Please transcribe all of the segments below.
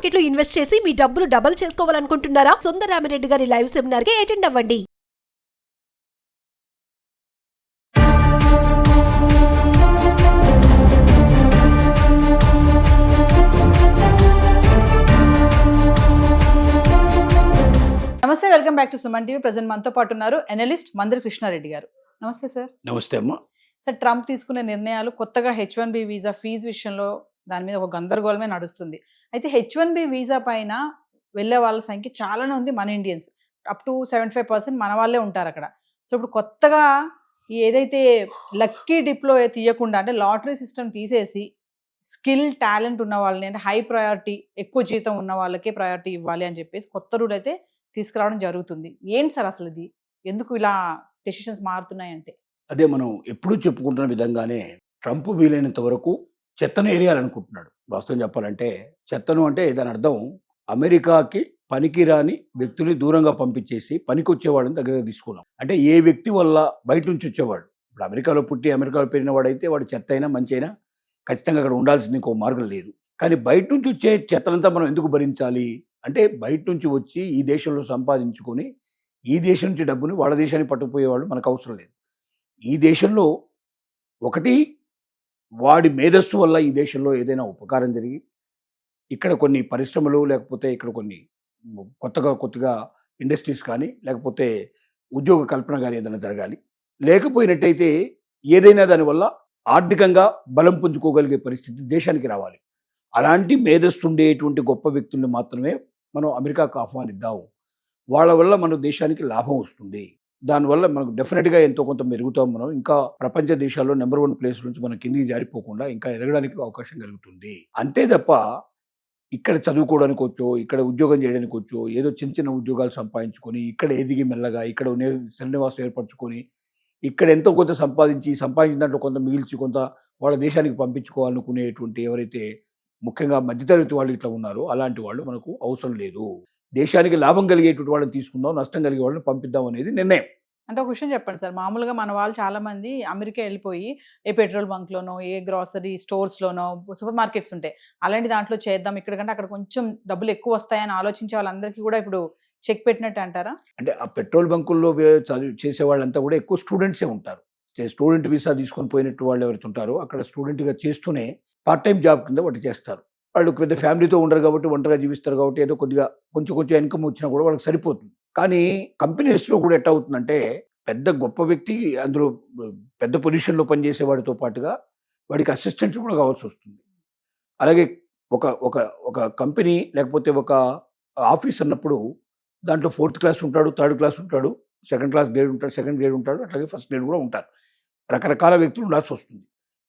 Market లో invest చేసి మీ డబ్బులు డబుల్ చేసుకోవాలనుకుంటున్నారా? సుందరరామిరెడ్డి గారి లైవ్ సెమినార్ కి అటెండ్ అవ్వండి. నమస్తే, welcome back to Suman TV. Present మనతో పాటు ఉన్నారు ఎనలిస్ట్ మందరి కృష్ణారెడ్డి గారు. నమస్తే సార్. నమస్తే అమ్మా. సార్, ట్రంప్ తీసుకునే నిర్ణయాలు కొత్తగా H1B వీసా ఫీజు విషయంలో దాని మీద ఒక గందరగోళమే నడుస్తుంది. అయితే H1B వీసా పైన వెళ్ళే వాళ్ళ సంఖ్య చాలానే ఉంది. మన ఇండియన్స్ అప్ టు 75% మన వాళ్ళే ఉంటారు అక్కడ. సో ఇప్పుడు కొత్తగా ఏదైతే లక్కీ డిప్లో తీయకుండా అంటే లాటరీ సిస్టమ్ తీసేసి స్కిల్ టాలెంట్ ఉన్న వాళ్ళని అంటే హై ప్రయారిటీ ఎక్కువ జీతం ఉన్న వాళ్ళకే ప్రయారిటీ ఇవ్వాలి అని చెప్పేసి కొత్త రూల్ అయితే తీసుకురావడం జరుగుతుంది. ఏంటి సార్ అసలు ఇది? ఎందుకు ఇలా డెసిషన్స్ మారుతున్నాయంటే? అదే మనం ఎప్పుడూ చెప్పుకుంటున్న విధంగానే ట్రంప్ వీలైనంత వరకు చెత్తను ఏరియాలనుకుంటున్నాడు. వాస్తవం చెప్పాలంటే చెత్తను అంటే దాని అర్థం అమెరికాకి పనికిరాని వ్యక్తుల్ని దూరంగా పంపించేసి పనికి వచ్చేవాళ్ళని దగ్గర తీసుకున్నాం. అంటే ఏ వ్యక్తి వల్ల బయట నుంచి వచ్చేవాడు, ఇప్పుడు అమెరికాలో పుట్టి అమెరికాలో పెరిగిన వాడైతే వాడు చెత్త అయినా మంచి అయినా ఖచ్చితంగా అక్కడ ఉండాల్సింది ఇంకో మార్గం లేదు. కానీ బయట నుంచి వచ్చే చెత్తనంతా మనం ఎందుకు భరించాలి అంటే బయట నుంచి వచ్చి ఈ దేశంలో సంపాదించుకొని ఈ దేశం నుంచి డబ్బుని వాళ్ళ దేశానికి పట్టుకుపోయేవాళ్ళు మనకు అవసరం లేదు. ఈ దేశంలో ఒకటి వాడి మేధస్సు వల్ల ఈ దేశంలో ఏదైనా ఉపకారం జరిగి ఇక్కడ కొన్ని పరిశ్రమలు లేకపోతే ఇక్కడ కొన్ని కొత్తగా ఇండస్ట్రీస్ కానీ లేకపోతే ఉద్యోగ కల్పన కానీ ఏదైనా జరగాలి. లేకపోయినట్టయితే ఏదైనా దానివల్ల ఆర్థికంగా బలం పుంజుకోగలిగే పరిస్థితి దేశానికి రావాలి. అలాంటి మేధస్సు ఉండేటువంటి గొప్ప వ్యక్తుల్ని మాత్రమే మనం అమెరికాకు ఆహ్వానిద్దాం. వాళ్ళ వల్ల మన దేశానికి లాభం వస్తుంది. దానివల్ల మనకు డెఫినెట్గా ఎంతో కొంత మెరుగుతాం. మనం ఇంకా ప్రపంచ దేశాల్లో నెంబర్ 1 ప్లేస్ నుంచి మనం కిందికి జారిపోకుండా ఇంకా ఎదగడానికి అవకాశం కలుగుతుంది. అంతే తప్ప ఇక్కడ చదువుకోవడానికి వచ్చో ఇక్కడ ఉద్యోగం చేయడానికి వచ్చో ఏదో చిన్న చిన్న ఉద్యోగాలు సంపాదించుకొని ఇక్కడ ఎదిగి మెల్లగా ఇక్కడ శ్రీనివాసం ఏర్పరచుకొని ఇక్కడ ఎంతో కొంత సంపాదించిన దాంట్లో కొంత మిగిల్చి కొంత వాళ్ళ దేశానికి పంపించుకోవాలనుకునేటువంటి ఎవరైతే ముఖ్యంగా మధ్యతరగతి వాళ్ళు ఇట్లా ఉన్నారో అలాంటి వాళ్ళు మనకు అవసరం లేదు. దేశానికి లాభం కలిగేటువంటి వాళ్ళని తీసుకుందాం, నష్టం కలిగే వాళ్ళని పంపిద్దాం అనేది నిర్ణయం. అంటే ఒక విషయం చెప్పండి సార్, మామూలుగా మన వాళ్ళు చాలా మంది అమెరికా వెళ్ళిపోయి ఏ పెట్రోల్ బంక్లోనో ఏ గ్రాసరీ స్టోర్స్లోనో సూపర్ మార్కెట్స్ ఉంటాయి అలాంటి దాంట్లో చేద్దాం, ఇక్కడికంటే అక్కడ కొంచెం డబ్బులు ఎక్కువ వస్తాయని ఆలోచించే వాళ్ళందరికీ కూడా ఇప్పుడు చెక్ పెట్టినట్టు అంటారా? అంటే ఆ పెట్రోల్ బంకుల్లో చేసే వాళ్ళంతా కూడా ఎక్కువ స్టూడెంట్సే ఉంటారు. స్టూడెంట్ వీసా తీసుకొని పోయినట్టు వాళ్ళు ఎవరైతే ఉంటారో అక్కడ స్టూడెంట్గా చేస్తూనే పార్ట్ టైం జాబ్ కింద వాటి చేస్తారు. వాళ్ళు పెద్ద ఫ్యామిలీతో ఉండరు కాబట్టి ఒంటరిగా జీవిస్తారు కాబట్టి ఏదో కొద్దిగా కొంచెం ఇన్కమ్ వచ్చినా కూడా వాళ్ళకి సరిపోతుంది. కానీ కంపెనీస్లో కూడా ఎట్లా అవుతుందంటే పెద్ద గొప్ప వ్యక్తి అందులో పెద్ద పొజిషన్లో పనిచేసే వాడితో పాటుగా వాడికి అసిస్టెంట్స్ కూడా కావాల్సి వస్తుంది. అలాగే ఒక ఒక ఒక కంపెనీ లేకపోతే ఒక ఆఫీస్ అన్నప్పుడు దాంట్లో 4th క్లాస్ ఉంటాడు, 3rd క్లాస్ ఉంటాడు, 2nd క్లాస్ గ్రేడ్ ఉంటాడు, 2nd గ్రేడ్ ఉంటాడు, అట్లాగే 1st గ్రేడ్ కూడా ఉంటారు. రకరకాల వ్యక్తులు ఉండాల్సి వస్తుంది.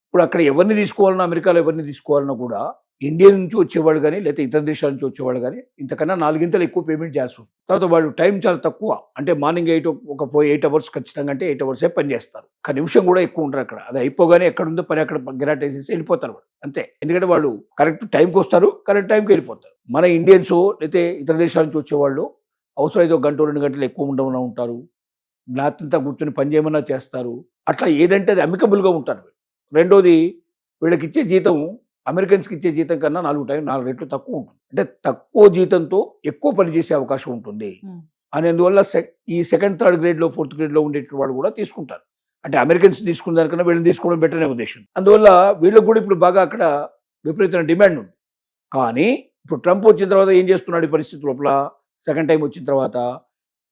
ఇప్పుడు అక్కడ ఎవరిని తీసుకోవాలన్నా అమెరికాలో ఎవరిని తీసుకోవాలన్నా కూడా ఇండియా నుంచి వచ్చేవాడు కానీ లేకపోతే ఇతర దేశాల నుంచి వచ్చేవాడు కానీ ఇంతకన్నా 4 ఇంతలు ఎక్కువ పేమెంట్ చేయాల్సి వస్తుంది. తర్వాత వాళ్ళు టైం చాలా తక్కువ, అంటే మార్నింగ్ 8 అవర్స్ ఖచ్చితంగా అంటే 8 అవర్సే పని చేస్తారు. ఒక నిమిషం కూడా ఎక్కువ ఉంటారు అక్కడ. అది అయిపోగానే ఎక్కడుందో పని అక్కడ గిరాట్ వేసేసి వెళ్ళిపోతారు వాళ్ళు అంతే. ఎందుకంటే వాళ్ళు కరెక్ట్ టైంకి వస్తారు, కరెక్ట్ టైంకి వెళ్ళిపోతారు. మన ఇండియన్స్ లేకపోతే ఇతర దేశాల నుంచి వచ్చేవాళ్ళు అవసరమైతే 1 గంట 2 గంటలు ఎక్కువ ఉండమన్నా ఉంటారు, రాత్రంతా కూర్చొని పని చేయమన్నా చేస్తారు. అట్లా ఏదంటే అది అమికబుల్గా ఉంటారు. రెండోది వీళ్ళకి ఇచ్చే జీతం అమెరికన్స్కి ఇచ్చే జీతం కన్నా 4 రెట్లు తక్కువ ఉంటుంది. అంటే తక్కువ జీతంతో ఎక్కువ పని చేసే అవకాశం ఉంటుంది అనేందువల్ల ఈ 2nd 3rd గ్రేడ్లో 4th గ్రేడ్లో ఉండే వాళ్ళు కూడా తీసుకుంటారు. అంటే అమెరికన్స్ తీసుకున్న దానికన్నా వీళ్ళని తీసుకోవడం బెటర్ అనే ఉద్దేశం. అందువల్ల వీళ్ళకి కూడా ఇప్పుడు బాగా అక్కడ విపరీతమైన డిమాండ్ ఉంది. కానీ ఇప్పుడు ట్రంప్ వచ్చిన తర్వాత ఏం చేస్తున్నాడు ఈ పరిస్థితి లోపల? 2nd టైం వచ్చిన తర్వాత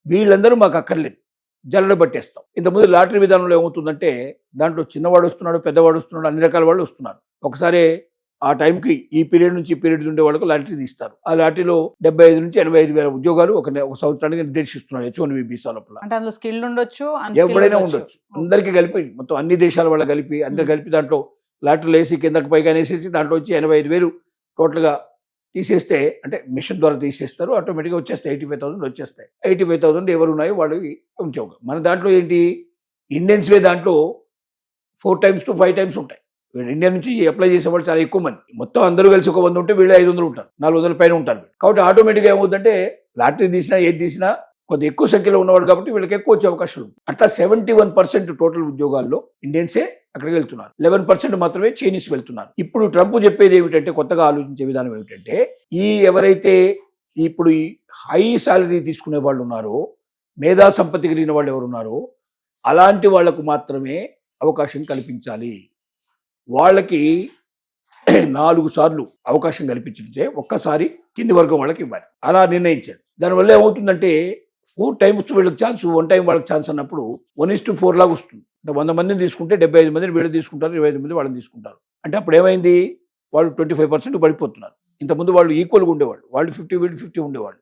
వీళ్ళందరూ మాకు అక్కర్లేదు, జల్లెడ పట్టేస్తాం. ఇంతకుముందు లాటరీ విధానంలో ఏమవుతుందంటే దాంట్లో చిన్నవాడు వస్తున్నాడు, పెద్దవాడు వస్తున్నాడు, అన్ని రకాల వాళ్ళు వస్తున్నారు. ఒకసారి ఆ టైంకి ఈ పీరియడ్ నుంచి ఈ పీరియడ్ ఉండే వాళ్ళకు లాటరీ తీస్తారు. ఆ లాటరీలో 75 నుంచి 85 వేల ఉద్యోగాలు ఒక సంవత్సరానికి నిర్దేశిస్తున్నాడు H1B వీసా లోపల. అంటే అందులో స్కిల్డ్ ఉండొచ్చు, ఎవరైనా ఉండొచ్చు, అందరికీ కలిపి మొత్తం అన్ని దేశాల వాళ్ళ కలిపి అందరు కలిపి దాంట్లో లాటరీలు వేసి కిందకి పైగా వేసేసి దాంట్లో వచ్చి 85,000 టోటల్గా తీసేస్తే అంటే మిషన్ ద్వారా తీసేస్తారు, ఆటోమేటిక్గా వచ్చేస్తాయి 85,000 వచ్చేస్తాయి. 85,000 ఎవరు ఉన్నాయో వాళ్ళు ఉంచావు. మన దాంట్లో ఏంటి ఇండియన్స్వే దాంట్లో 4 times to 5 times ఉంటాయి. ఇండియా నుంచి అప్లై చేసేవాళ్ళు చాలా ఎక్కువ మంది. మొత్తం అందరూ కలిసి ఒక 100 ఉంటే వీళ్ళు 500 ఉంటారు, 400 పైన ఉంటారు. కాబట్టి ఆటోమేటిక్గా ఏమవుతుందంటే లాటరీ తీసినా ఏది తీసినా కొంత ఎక్కువ సంఖ్యలో ఉన్నవాడు కాబట్టి వీళ్ళకి ఎక్కువ వచ్చే అవకాశాలు. అట్లా 71% టోటల్ ఉద్యోగాల్లో ఇండియన్సే అక్కడికి వెళ్తున్నారు. 11% మాత్రమే చైనీస్ వెళ్తున్నారు. ఇప్పుడు ట్రంప్ చెప్పేది ఏమిటంటే, కొత్తగా ఆలోచించే విధానం ఏమిటంటే, ఎవరైతే ఇప్పుడు ఈ హై సాలరీ తీసుకునే వాళ్ళు ఉన్నారో, మేధా సంపత్తి కలిగిన వాళ్ళు ఎవరు ఉన్నారో అలాంటి వాళ్లకు మాత్రమే అవకాశం కల్పించాలి. వాళ్ళకి 4 సార్లు అవకాశం కల్పించితే ఒక్కసారి కింది వర్గం వాళ్ళకి ఇవ్వాలి, అలా నిర్ణయించాడు. దానివల్ల ఏమవుతుందంటే 4 times వీళ్ళకి ఛాన్స్, 1 time వాళ్ళకి ఛాన్స్ అన్నప్పుడు 1:4 లాగా వస్తుంది. అంటే 100 మందిని తీసుకుంటే 75 మందిని వీళ్ళు తీసుకుంటారు, 25 మంది వాళ్ళని తీసుకుంటారు. అంటే అప్పుడు ఏమైంది, వాళ్ళు 25% పడిపోతున్నారు. ఇంతకుముందు వాళ్ళు ఈక్వల్గా ఉండేవాళ్ళు, వాళ్ళు 50 వీళ్ళు 50 ఉండేవాళ్ళు.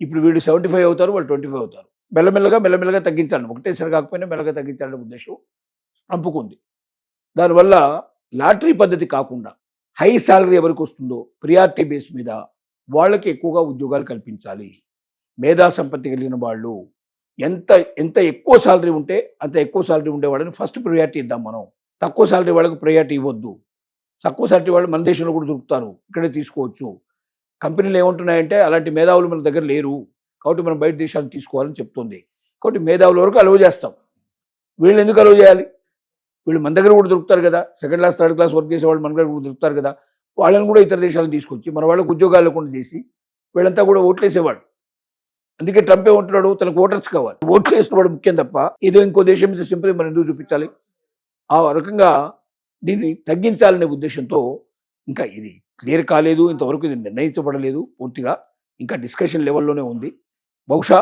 ఇప్పుడు వీళ్ళు 75 అవుతారు, వాళ్ళు 25 అవుతారు. మెల్లమెల్లగా తగ్గించాలని, ఒకటేసారి కాకపోయినా మెల్లగా తగ్గించాలనే ఉద్దేశం ట్రంప్కు ఉంది. దానివల్ల లాటరీ పద్ధతి కాకుండా హై సాలరీ ఎవరికి వస్తుందో ప్రియారిటీ బేస్ మీద వాళ్ళకి ఎక్కువగా ఉద్యోగాలు కల్పించాలి. మేధా సంపత్తి కలిగిన వాళ్ళు ఎంత ఎక్కువ సాలరీ ఉంటే అంత ఎక్కువ సాలరీ ఉండేవాళ్ళని ఫస్ట్ ప్రియారిటీ ఇద్దాం మనం. తక్కువ సాలరీ వాళ్ళకి ప్రియారిటీ ఇవ్వద్దు. తక్కువ సాలరీ వాళ్ళు మన దేశంలో కూడా దొరుకుతారు, ఇక్కడే తీసుకోవచ్చు. కంపెనీలు ఏమంటున్నాయంటే అలాంటి మేధావులు మన దగ్గర లేరు కాబట్టి మనం బయట దేశాలు తీసుకోవాలని చెప్తుంది. కాబట్టి మేధావుల వరకు అలవ్ చేస్తాం. వీళ్ళు ఎందుకు అలవ్ చేయాలి? వీళ్ళు మన దగ్గర కూడా దొరుకుతారు కదా, 2nd class 3rd class work చేసే వాళ్ళు మన దగ్గర కూడా దొరుకుతారు కదా. వాళ్ళని కూడా ఇతర దేశాలను తీసుకొచ్చి మన వాళ్ళకు ఉద్యోగాలు లేకుండా చేసి వీళ్ళంతా కూడా ఓట్లేసేవాడు. అందుకే ట్రంప్ ఏమంటున్నాడు, తనకు ఓటర్స్ కావాలి, ఓట్లు వేసిన వాడు ముఖ్యం తప్ప ఏదో ఇంకో దేశం మీద సింపుల్ మనం ఎందుకు చూపించాలి. ఆ రకంగా దీన్ని తగ్గించాలనే ఉద్దేశంతో ఇంకా ఇది క్లియర్ కాలేదు, ఇంతవరకు ఇది నిర్ణయించబడలేదు పూర్తిగా, ఇంకా డిస్కషన్ లెవెల్లోనే ఉంది. బహుశా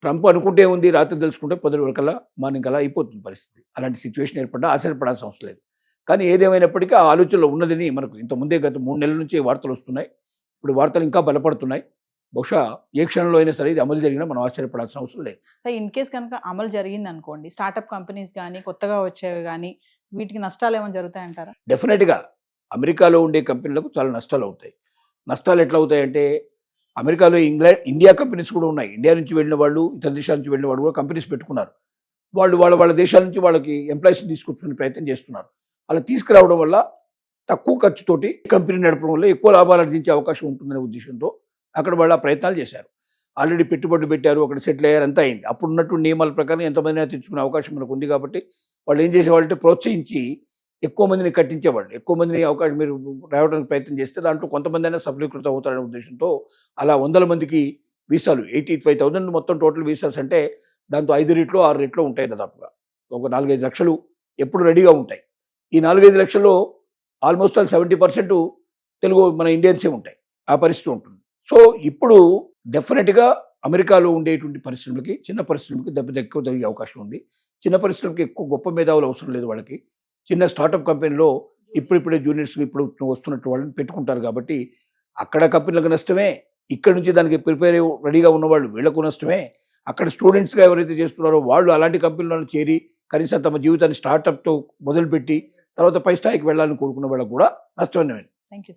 ట్రంప్ అనుకుంటే ఉంది, రాత్రి తెలుసుకుంటే 10 వరకల్లా మార్నింగ్ అలా అయిపోతుంది పరిస్థితి. అలాంటి సిచ్యువేషన్ ఏర్పడ్డా ఆశ్చర్యపడాల్సిన అవసరం లేదు. కానీ ఏదేమైనప్పటికీ ఆ ఆలోచనలో ఉన్నదని మనకు ఇంతకుముందే గత 3 నెలల నుంచి వార్తలు వస్తున్నాయి. ఇప్పుడు వార్తలు ఇంకా బలపడుతున్నాయి. బహుశా ఏ క్షణంలో అయినా సరే ఇది అమలు జరిగినా మనం ఆశ్చర్యపడాల్సిన అవసరం లేదు. సో ఇన్ కేస్ కనుక అమలు జరిగింది అనుకోండి, స్టార్టప్ కంపెనీస్ కానీ కొత్తగా వచ్చేవి కానీ వీటికి నష్టాలు ఏమైనా జరుగుతాయంటారా? డెఫినెట్గా అమెరికాలో ఉండే కంపెనీలకు చాలా నష్టాలు అవుతాయి. నష్టాలు ఎట్లా అవుతాయంటే, అమెరికాలో ఇండియా కంపెనీస్ కూడా ఉన్నాయి. ఇండియా నుంచి వెళ్ళిన వాళ్ళు, ఇతర దేశాల నుంచి వెళ్ళిన వాళ్ళు కూడా కంపెనీస్ పెట్టుకున్నారు. వాళ్ళ దేశాల నుంచి వాళ్ళకి ఎంప్లాయీస్ని తీసుకొచ్చుకునే ప్రయత్నం చేస్తున్నారు. అలా తీసుకురావడం వల్ల తక్కువ ఖర్చుతోటి కంపెనీ నడపడం వల్ల ఎక్కువ లాభాలు ఆర్జించే అవకాశం ఉంటుందనే ఉద్దేశంతో అక్కడ వాళ్ళు ఆ ప్రయత్నాలు చేశారు. ఆల్రెడీ పెట్టుబడులు పెట్టారు, అక్కడ సెటిల్ అయ్యారు, అంతా అయింది. అప్పుడు ఉన్నటువంటి నియమాల ప్రకారం ఎంతమందిని తెచ్చుకునే అవకాశం మనకు ఉంది కాబట్టి వాళ్ళు ఏం చేసేవాళ్ళంటే ప్రోత్సహించి ఎక్కువ మందిని కట్టించేవాళ్ళు. ఎక్కువ మందిని అవకాశం మీరు రావడానికి ప్రయత్నం చేస్తే దాంట్లో కొంతమంది అయినా సఫలీకృతం అవుతారనే ఉద్దేశంతో అలా 100 మందికి వీసాలు, 85,000 మొత్తం టోటల్ వీసాస్ అంటే దాంతో 5 రెట్లు 6 రెట్లు ఉంటాయి దాదాపుగా. ఒక 4-5 లక్షలు ఎప్పుడు రెడీగా ఉంటాయి. ఈ 4-5 లక్షల్లో ఆల్మోస్ట్ 70% తెలుగు మన ఇండియన్సే ఉంటాయి. ఆ పరిస్థితి ఉంటుంది. సో ఇప్పుడు డెఫినెట్గా అమెరికాలో ఉండేటువంటి పరిశ్రమలకి, చిన్న పరిశ్రమలకి దెబ్బ ఎక్కువ జరిగే అవకాశం ఉంది. చిన్న పరిశ్రమకి ఎక్కువ గొప్ప మేధావులు అవసరం లేదు. వాళ్ళకి చిన్న స్టార్టప్ కంపెనీలో ఇప్పుడిప్పుడే జూనియర్స్ ఇప్పుడు వస్తున్నట్టు వాళ్ళని పెట్టుకుంటారు కాబట్టి అక్కడ కంపెనీలకు నష్టమే, ఇక్కడ నుంచి దానికి ప్రిపేర్ రెడీగా ఉన్నవాళ్ళు వీళ్ళకు నష్టమే. అక్కడ స్టూడెంట్స్గా ఎవరైతే చేస్తున్నారో వాళ్ళు అలాంటి కంపెనీలను చేరి కనీసం తమ జీవితాన్ని స్టార్టప్తో మొదలుపెట్టి తర్వాత పై స్థాయికి వెళ్ళాలని కోరుకున్న వాళ్ళకు కూడా నష్టమే. Thank you.